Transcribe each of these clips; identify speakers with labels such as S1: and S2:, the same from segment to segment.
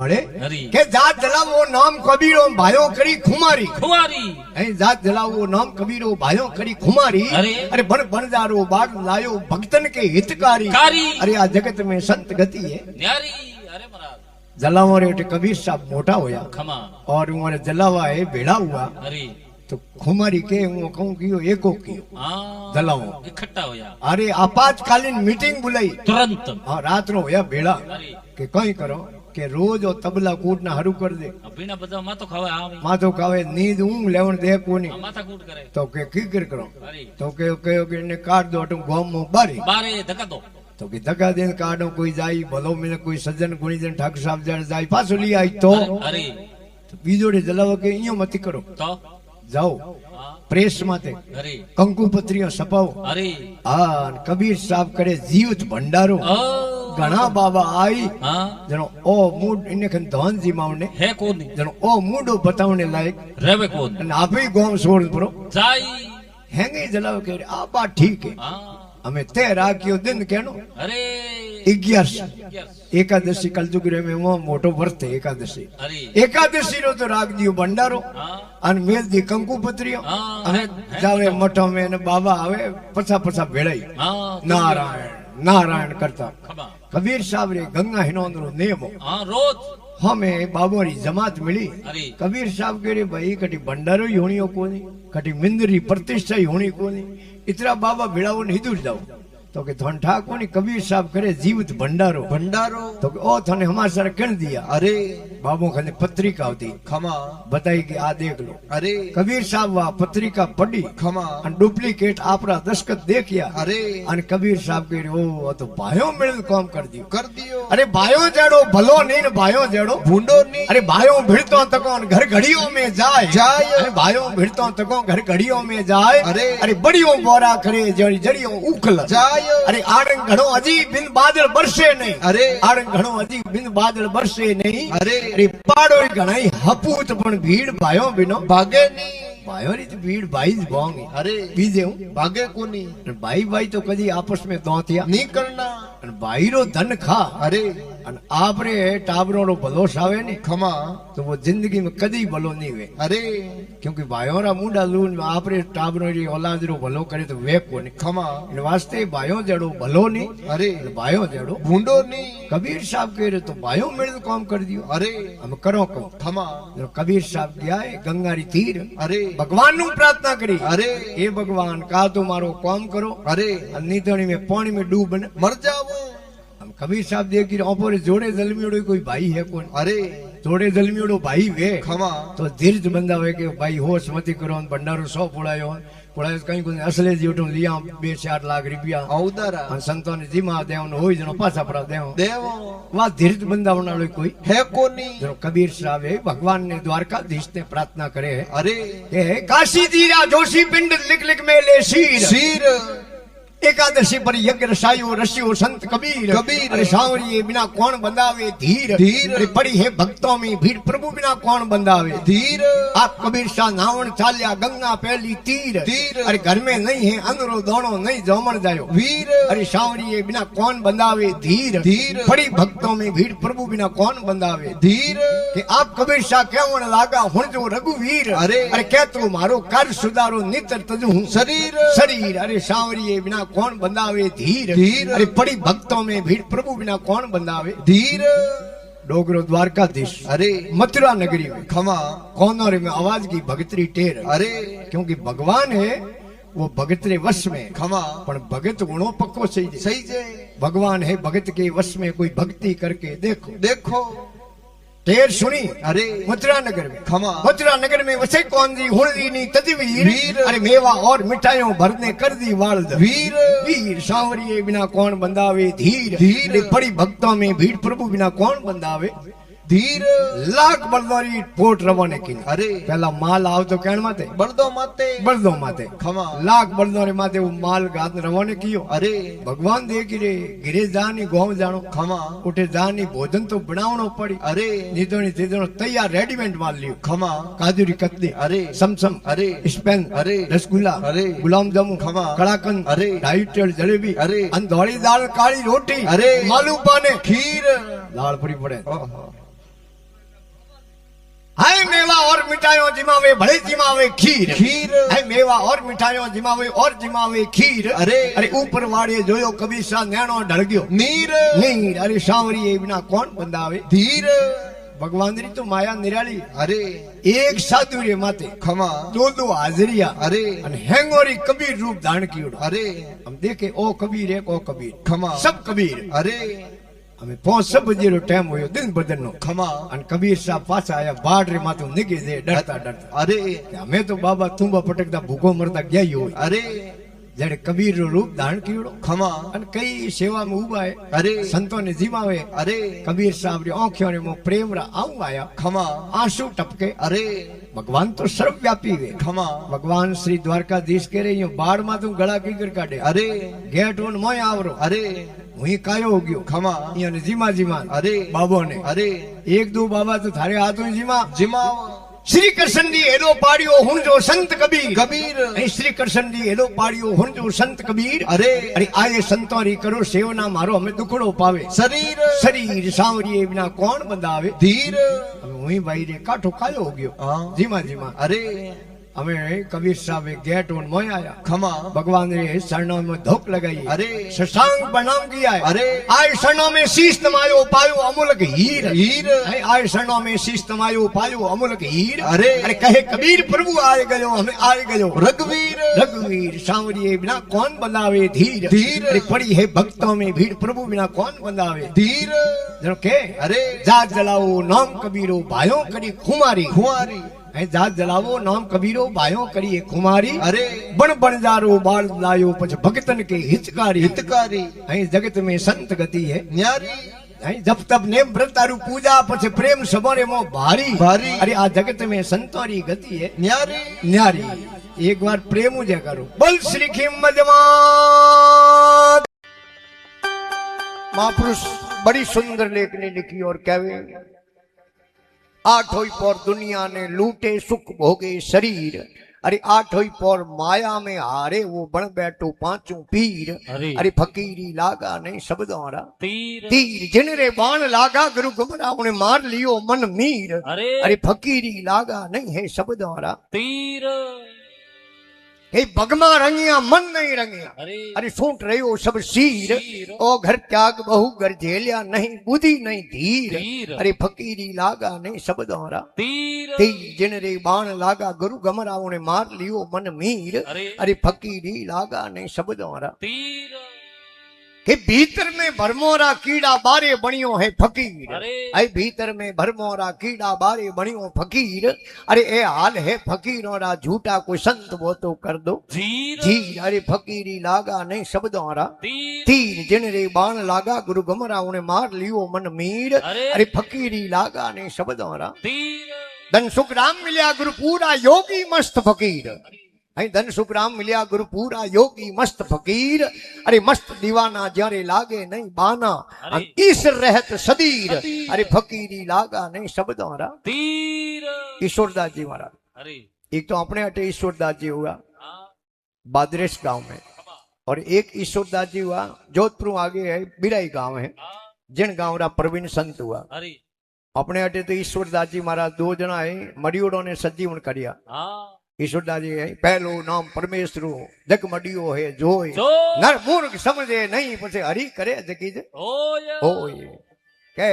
S1: કે જાત જલાવો નામ કબીરો ભાયો કરી ખુમારી
S2: ખુમારી
S1: અહીં જાત જલાવો નામ કબીરો ભાયો કરી ખુમારી अरे बन बनजारो बाढ़ लायो भक्तन के हितकारी अरे आ जगत में संत गति है
S2: न्यारी अरे महाराज
S1: जलावा रे कबीर साहब मोटा होया
S2: खमा
S1: और उन्होंने जलावा है भेड़ा हुआ
S2: अरे
S1: तो खुमारी के वो कहूं कियो एको कियो जलाओ
S2: इकट्ठा होया
S1: अरे आपातकालीन मीटिंग बुलाई
S2: तुरंत
S1: हाँ रात नो होया भेड़ा के कहीं करो के रोज ओ तबला कूट ना हरू कर दे
S2: बिना बजा मातो खावे आवे
S1: मातो खावे नींद ऊंग लेवण दे कोनी
S2: माथा कूट करे
S1: तो के की करो तो के ने काट दो अटू गोम मो बारे
S2: बारे धक्का दो
S1: तो कि धक्का देन काटो कोई जाई भलो में कोई सज्जन गुणी जन ठाकुर साहब जन जाई पाछो ली आई तो
S2: अरे
S1: तो बीजोड़े जलावा के इयो मत करो
S2: तो
S1: जाओ प्रेस माते
S2: अरे
S1: कंकु पत्रियों छपाओ
S2: अरे
S1: कबीर साहब करे जीवित भंडारो घना बाबा आई जनो ओ मूड इने खन धन जी मावने
S2: है कोनी
S1: जनो ओ मूडो बतावने लायक
S2: रेवे कोन
S1: अन आपे गोम छोड़ परो
S2: जाई
S1: हेंगे जलाव के आ बात ठीक है हमें ते राखियो दिन कहनो
S2: अरे
S1: 11 एकादशी कलजुगरे में वो मोटो व्रत है एकादशी एकादशी रो तो राख दियो भंडारो अन मेल दी कंकु पत्रियो अने जावे मठो में ने बाबा आवे पछा पछा भेड़ाई नारायण नारायण करता कबीर साहब रे गंगा हिनोंदरो नेम
S2: रोज
S1: हमें बाबोरी जमात मिली कबीर साहब के रे भाई कटी भंडारो ही होनी कोनी कटी मिंदरी प्रतिष्ठा ही होनी कोनी इतना बाबा भिड़ाओ नहीं दूर जाओ तो के धन ठाकुर कबीर साहब करे जीवित भंडारो भंडारो तो ओ थने हमारे सर कह दिया अरे बाबू खने पत्रिका होती खमा बताई कि आ देख लो अरे कबीर साहब वा पत्रिका पढ़ी खमा अन डुप्लीकेट आपरा दस्खत देखिया अरे अन कबीर साहब के ओ तो भायो मिल काम कर दियो अरे भायो जेड़ो भलो नहीं न भायो जेड़ो भूंडो नहीं अरे भायो भिड़तो तको घर घड़ियों में जाए अरे भायो भिड़तो तको घर घड़ियों में जाए अरे बड़ियों बोरा करे जड़ी जड़ियों उखल जाए अरे आड़ंग घणो अजी बिन बादल बरसे नहीं अरे आड़ंग घणो अजी बिन बादल बरसे नहीं अरे पाड़ो घणाई हपूत पण भीड़ भायो बिनो भागे नहीं भायो री भीड़ भाई ज भांगी अरे बीजे हूं भागे कोनी भाई भाई तो कदी आपस में दोतिया नहीं करना भाई रो धन खा अरे आपरे टाबरो रो भलो सावे नहीं खमा तो वो जिंदगी में कदी भलो नहीं हुए अरे क्योंकि भाइयों रा मुंडा लून आपरे टाबरो री औलाद रो भलो करे तो वे कोनी खमा इन वास्ते भाइयों जड़ो भलो नहीं अरे भाइयों जड़ो भूंडो नहीं कबीर साहब कह रहे तो भाइयों मिल काम कर दियो अरे हम करो को खमा कबीर साहब गया है गंगारी तीर अरे भगवान नु प्रार्थना करी अरे हे भगवान का तो मारो काम करो अरे नीतणी में पानी में डूब न मर जाओ हम कबीर साहब देख रहे ओपोरे जोड़े जलमियोड़ो कोई भाई है कौन अरे जोड़े जलमियोड़ो भाई वे खमा तो धीरज बंदा वे के भाई होश मती करो भंडारो 100 पुड़ायो पुड़ायो कहीं कोई असले जीवटो लिया 2-4 लाख रुपया उदारा अन संतो ने जिमा देवन होई जनो पाछा पड़ा देवो वा धीरज बंदा बनालो कोई है कोनी जो कबीर साहब है भगवान ने द्वारकाधीश ने प्रार्थना करे अरे हे काशी जीरा जोशी पिंड लिख लिख में ले शीर एकादशी पर यज्ञ रसायो रसियो संत कबीर अरे सांवरिए बिना कौन बंधावे धीर अरे पड़ी है भक्तों में भीड़ प्रभु बिना कौन बंधावे धीर आप कबीर शाह नावण चाल्या गंगा पहली तीर अरे घर में नहीं है अंदरो दोनों नहीं जोमन जायो वीर अरे सांवरिए बिना कौन बंधावे धीर पड़ी भक्तों में भीड़ प्रभु बिना कौन बंधावे धीर कि आप कबीर शाह कहवन लागा हुण जो रघुवीर अरे कह तू मारो कर सुधारो नितर तजू शरीर अरे सांवरिए बिना कौन बंधावे धीर अरे पड़ी भक्तों में भीड़ प्रभु बिना कौन बंधावे धीर डोगरो द्वारकाधीश अरे मथुरा नगरी में खमा कौनोरे में आवाज की भगतरी टेर अरे क्योंकि भगवान है वो भगत रे वश में खमा पर भगत गुणों पक्को सही जे भगवान है भगत के वश में कोई भक्ति करके देखो ढेर सुनी अरे मथुरा नगर में खमा मथुरा नगर में वसे कौन जी हुलदी नी तजवीर अरे मेवा और मिठाइयों भरने कर दी वालद वीर सांवरिए बिना कौन बंधावे धीर पड़ी भक्तों में भीड़ प्रभु बिना कौन बंधावे धीर लाख बलदोरी पोट रवाने की अरे पहला माल आव तो कहण माते बलदो माते खमा लाख बलदोरे माते वो माल गात रवाने कियो अरे भगवान देख रे गिरे जानी गांव जानो खमा उठे जानी भोजन तो बनावनो पड़ी अरे निदोनी तिदोनो तैयार रेडीमेड माल लियो खमा काजूरी कतली अरे समसम अरे स्पेन अरे रसगुल्ला अरे गुलाब जामुन खमा कड़ाकन अरे डाइटर जलेबी अरे अंधोड़ी दाल काली रोटी अरे मालू पाने खीर दाल पूरी पड़े मिठाइयों जिमावे भले जिमावे खीर
S3: खीर।
S1: है मेवा और मिठाइयों जिमावे और जिमावे खीर
S3: अरे।
S1: अरे ऊपर वाड़े जोयो कबीर सा नैनो ढल गयो
S3: नीर
S1: नीर अरे सांवरी ये बिना कौन बंदावे
S3: धीर
S1: भगवान री तो माया निराली
S3: अरे
S1: एक साधु रे माते
S3: खमा
S1: दो हाजरिया
S3: अरे
S1: अन हेंगोरी कबीर रूप धारण कियो
S3: अरे
S1: हम देखे ओ कबीर एक ओ कबीर
S3: खमा
S1: सब कबीर
S3: अरे
S1: हमें 5 बजे रो टाइम होयो दिन बदन नो
S3: खमा
S1: अन कबीर साहब पाछा आया बाढ़ रे मातो निगे दे डरता डरता
S3: अरे
S1: हमें तो बाबा तुंबा पटकता भूखो मरता गया ही हो
S3: अरे
S1: जड़े कबीर रो रूप धारण कियो
S3: खमा
S1: अन कई सेवा में उबा है
S3: अरे
S1: संतों ने जीवावे
S3: अरे
S1: कबीर साहब री आंखों रे मो प्रेम रा आऊं आया
S3: खमा
S1: आंसू टपके
S3: अरे
S1: भगवान तो सर्वव्यापी वे
S3: खमा
S1: भगवान श्री द्वारकाधीश के रे यो बाढ़ मा तू गला की कर काढे
S3: अरे
S1: गेट वन मोय आवरो
S3: अरे
S1: हुई कायो हो गयो
S3: खमा
S1: यो ने जीमा जीमा
S3: अरे
S1: बाबो ने
S3: अरे
S1: एक दो बाबा तो थारे हाथ में जीमा
S3: जिमाव
S1: श्री कृष्ण जी एलो पाड़ियो हुन जो संत कबीर
S3: कबीर
S1: ऐं श्री कृष्ण जी एलो पाड़ियो हुन जो संत कबीर
S3: अरे
S1: अरे आए संतों री करो सेवना मारो हमें दुखड़ो पावे
S3: शरीर
S1: शरीर सांवरी बिना कौन बंदावे
S3: धीर
S1: वही भाई रे काठो कायो हो गयो
S3: हाँ।
S1: जीमा जीमा
S3: अरे
S1: हमें कबीर साहब गेट वन मोय आया
S3: खमा
S1: भगवान रे शरणों में धोख लगाई
S3: अरे
S1: शशांक प्रणाम किया है
S3: अरे
S1: आय शरणों में शीश तमायो पायो अमूलक हीर
S3: हीर
S1: है आय शरणों में शीश तमायो पायो अमूलक हीर
S3: अरे।
S1: अरे कहे कबीर प्रभु आए गयो हमें आए गयो
S3: रघुवीर
S1: रघुवीर सांवरिये बिना कौन बंदावे धीर
S3: धीर।
S1: अरे पड़ी है भक्तों में भीड़ प्रभु बिना कौन बंदावे
S3: धीर
S1: जनो के
S3: अरे
S1: जात जलाओ नाम कबीरो भाइयों करी खुमारी
S3: कुंवारी
S1: है जात जलावो नाम कबीरो भाइयों करिए खुमारी
S3: अरे
S1: बण बण जारो बाल लायो पछ भक्तन के हितकारी
S3: हितकारी
S1: है जगत में संत गति है
S3: न्यारी
S1: है जब तब नेम व्रत तारू पूजा पछ प्रेम सबरे मो भारी
S3: भारी।
S1: अरे आ जगत में संतोरी गति है
S3: न्यारी
S1: न्यारी एक बार प्रेम जय करो बोल श्री खिम्मजमा महापुरुष बड़ी सुंदर लेखनी लिखी और कहवे आठोई पर दुनिया ने लूटे सुख भोगे शरीर अरे आठोई पर माया में हारे वो बन बैठो पांचों पीर
S2: अरे।
S1: अरे फकीरी लागा नहीं सब द्वारा
S2: तीर
S1: तीर जिन रे बाण लागा गुरु गुमरा उन्हें मार लियो मन मीर
S2: अरे
S1: अरे फकीरी लागा नहीं है सब द्वारा
S2: तीर
S1: हे भगमा रंगिया मन नहीं रंगिया
S2: अरे
S1: अरे सूट रहो सब शीर
S2: शीर।
S1: ओ घर त्याग बहु घर झेलिया नहीं बुद्धि नहीं धीर
S2: धीर।
S1: अरे फकीरी लागा नहीं सब द्वारा
S2: तीर
S1: तीर जिन रे बाण लागा गुरु गमराओं ने मार लियो मन मीर
S2: अरे
S1: अरे फकीरी लागा नहीं सब द्वारा
S2: तीर
S1: के भीतर में भरमोरा कीड़ा बारे बणियो है फकीर
S2: अरे
S1: ऐ भीतर में भरमोरा कीड़ा बारे बणियो फकीर अरे ए हाल है फकीरों रा झूठा कोई संत वो तो कर दो
S2: तीर
S1: जी अरे फकीरी लागा नहीं सब द्वारा
S2: तीर
S1: तीर जिन रे बाण लागा गुरु गमरा उन्हें मार लियो मन मीर
S2: अरे।
S1: अरे फकीरी लागा नहीं सब द्वारा
S2: तीर
S1: धन सुख राम मिलिया गुरु पूरा योगी मस्त फकीर ऐं धन सुख राम मिलिया गुरु पूरा योगी मस्त फकीर अरे मस्त दीवाना जारे लागे नहीं बाना
S2: अरे।
S1: ईश्वर रहत सदीर
S2: सदीर।
S1: अरे फकीरी लागा नहीं सब द्वारा
S2: तीर
S1: ईश्वरदास जी महाराज
S2: अरे
S1: एक तो अपने अटे ईश्वरदास जी हुआ
S2: हाँ
S1: बादरेश गांव में और एक ईश्वरदास जी हुआ जोधपुर आगे है बिराई गांव है
S2: हाँ
S1: जिन गांव रा प्रवीण संत हुआ
S2: अरे
S1: अपने अटे तो ईश्वरदास जी महाराज 2 जना है मरियोड़ो ने सजीवन करिया
S2: हाँ
S1: ईश्वरदास जी है पहलो नाम परमेश्वर जग मडियो है जोय
S2: जो
S1: नर मूर्ख समझे नहीं पछे हरि करे जगी जे
S2: ओय
S1: होय के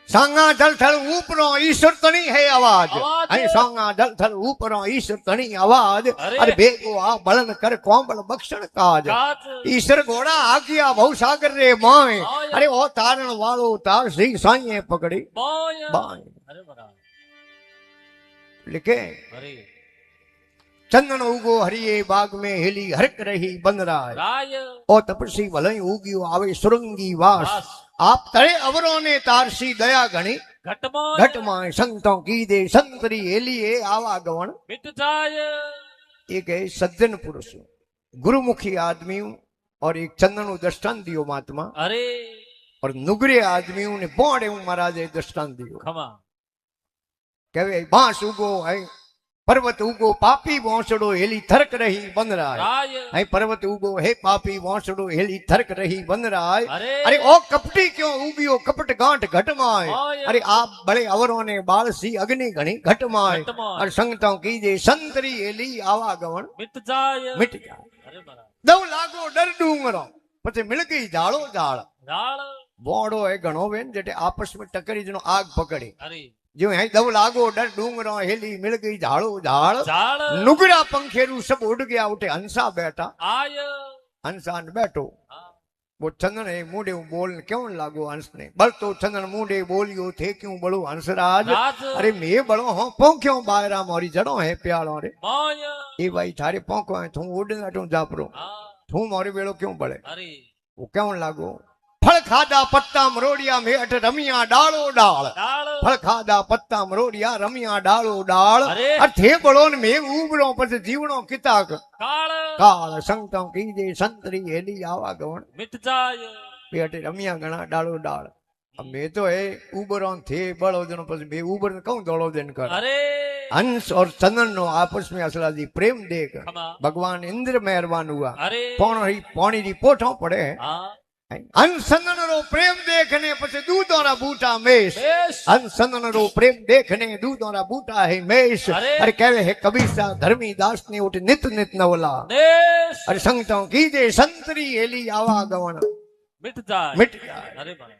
S1: सांगा जल थल ऊपरो ईश्वर तणी है आवाज
S2: आवाज।
S1: ऐ सांगा जल थल ऊपरो ईश्वर तणी आवाज
S2: अरे।
S1: अरे बेगो आ बलन कर कोंबल बक्षण काज
S2: काच
S1: ईश्वर घोड़ा आगिया बहु सागर रे माए
S2: आए।
S1: अरे ओ तारण वालो तार श्री साईं पकड़ी
S2: बोय
S1: बाए
S2: अरे बड़ा
S1: लिखे
S2: अरे
S1: चंदन उगो हरिये बाग में हिली हरक रही बंदराय
S2: राय
S1: ओ तपसी भलई उगियो आवे सुरंगी वास
S2: वास।
S1: आप तड़े अवरों ने तारसी दया गणी
S2: घटमोय
S1: घट माए संतों की दे संतरी हेलिए आवागवण
S2: मिट जाय
S1: एक है सज्जन पुरुष गुरुमुखी आदमी और एक चंदन दृष्टांत दियो महात्मा
S2: अरे
S1: और नुगरे आदमी ने बोड़े महाराज दृष्टांत दियो
S2: खमा
S1: कहे बांस उगो है પર્વત ઉગો પાપી વોંસડો હેલી થરક રહી બંદરાય
S2: રાય
S1: અહીં પર્વત ઉગો હે પાપી વોંસડો હેલી થરક રહી બંદરાય
S2: અરે
S1: અરે ઓ કપટી ક્યો ઉગ્યો કપટ ગાંઠ ઘટમાય
S2: ઓય.
S1: અરે આ બળે અવરોને બાળસી અગ્નિ ઘણી ઘટમાય
S2: ઘટમાય.
S1: અરે સંગતો કીજે સંતરી હેલી આવાગમણ
S2: મિટ જાય
S1: મિટ જાય
S2: અરે મારા
S1: દવ લાગો ડર ડુંગરો પછી મિલકી જાળો જાળ
S2: રાળ
S1: બોડો એ ઘણો બેન જેટે આપસ में टकरी जनो आग पकड़ी
S2: અરે
S1: जो है दव लागो डर डूंगरो हेली मिल गई झाड़ो झाड़
S2: ઝાડ
S1: नुगड़ा पंखेरू सब उड़ गया उठे हंसा बैठा
S2: આય
S1: हंसा ने बैठो
S2: હા.
S1: वो चंदन है मुंडे बोल क्यों लागो हंस ने बल तो चंदन मुंडे बोलियो थे क्यों बड़ो हंसराज
S2: રાજ
S1: अरे मैं बड़ो हो पोंख्यो बायरा मोरी जड़ो है प्यालो रे
S2: માય
S1: ए भाई थारे पोंखो है तू उड़ना तू जापरो
S2: હા.
S1: तू मोरी बेड़ो क्यों बड़े
S2: અરે
S1: वो क्यों लागो फल खादा पत्ता मरोड़िया में अठ रमिया डालो डाल
S2: ડાળ
S1: फल खादा पत्ता मरोड़िया रमिया डालो डाल
S2: अरे।
S1: थे बड़ो ने मैं उबरो पर जीवनो किताक
S2: કાળ
S1: काल संगतों कीजे संतरी हेली आवा गवण
S2: મિટ જાય
S1: पेटे रमिया गणा डालो डाल अब मैं तो है उबरो थे बड़ो जनो पर मैं उबर कहूं दौड़ो दिन कर
S2: અરે
S1: हंस और चंदन नो आपस में असला जी प्रेम देख
S2: ખમા
S1: भगवान इंद्र मेहरबान हुआ
S2: અરે
S1: पौनी री पोठो पड़े
S2: હા
S1: हंस चंदन रो प्रेम देखने પછી दूधोरा बूटा मेष
S2: બેશ
S1: हंसनन रो प्रेम देखने दूधोरा बूटा है मेष
S2: अरे।
S1: अरे कहवे है कबीर सा धर्मी दास ने उठ नित नित नवला
S2: દેશ
S1: अरे संगतों कीजे संतरी हेली आवा गवण
S2: મિટ જાય
S1: मिट जाए
S2: અરે મારા